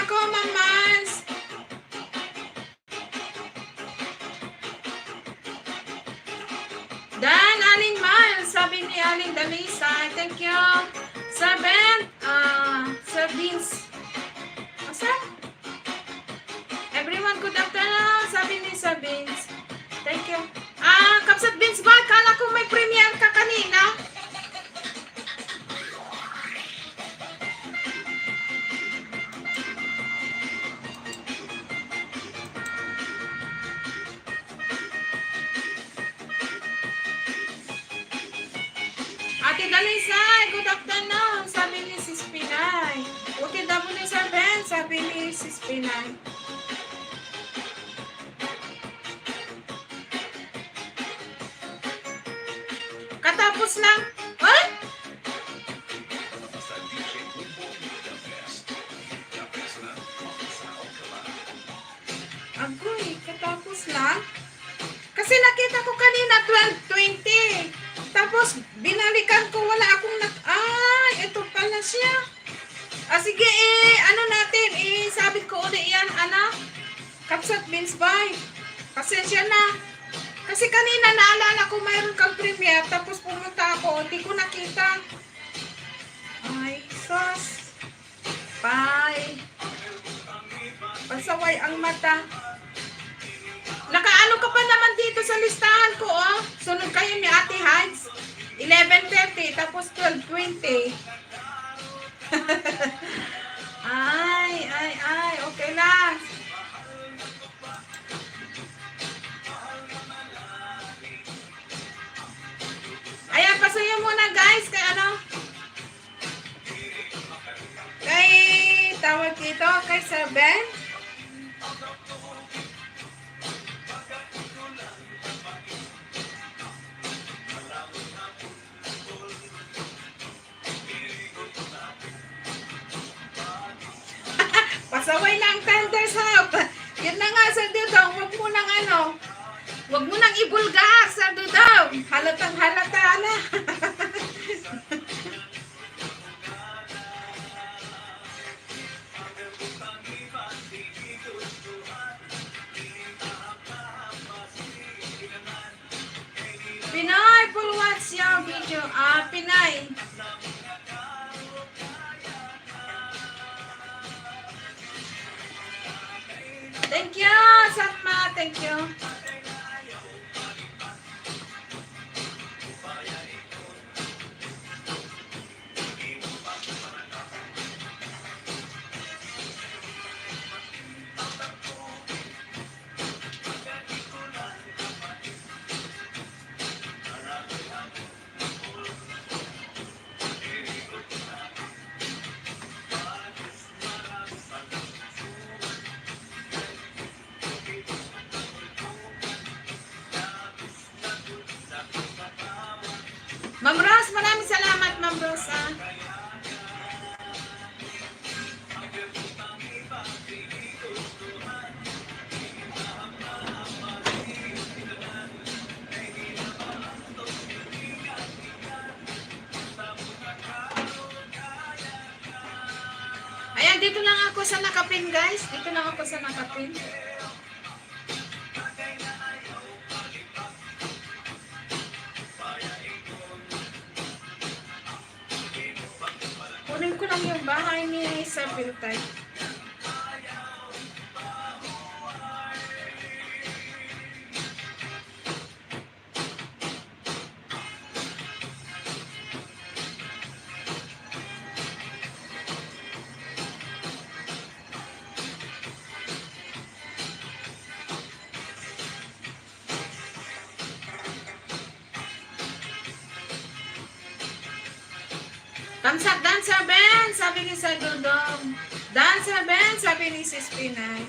ako, mamas. Dan, Aling Miles, sabi ni Aling Dalisay. Thank you. Sir Ben, Sir Vince. Asa? Everyone, good afternoon, sabi ni Sir Vince. Thank you. Kapsat Vince ba? Kala ko may premiere ka kanina. Ate Dalisay, good afternoon, sabi ni Sis Pinay. Okay daw mo ni Sir Ben, sabi ni Sis Pinay. Katapos lang. Ay! Agoy, katapos lang. Kasi nakita ko kanina 12:20. Tapos binalikan ko, wala akong ito pala siya. Sige, ano natin, sabi ko ulit yan, Kapsat Vince Bay. Pasensya na. Kasi kanina naalala ko mayroon kang premiere, tapos pumunta ako, hindi ko nakita. Ay, sus. Bye. Pasaway ang mata. Nakaano ka pa naman dito sa listahan ko, oh. Sunod kayo ni Ate Hides. 11:30, tapos 12:20. ay, okay lang. Ayan, pasuyo muna guys, kay kay tawag dito, kay Sir Ben. Pasaway na ang Tenders Hub. Yun na nga, Sir Dudong. Huwag mo nang ibulgar, Sir Dudong. Halatang halata na. Pinay, full watch your video. Pinay. Thank you, Satma. Thank you. Ma'am Rose, maraming salamat, Ma'am Rose. Ayan, dito lang ako sa nakapin, guys. Dito lang ako sa nakapin. Kunin ko lang yung bahay ni Sir Piltay. Kamsat, Dancer Ben, sabi ni Sir Dudong. Dancer Ben, sabi ni Sis Pinay.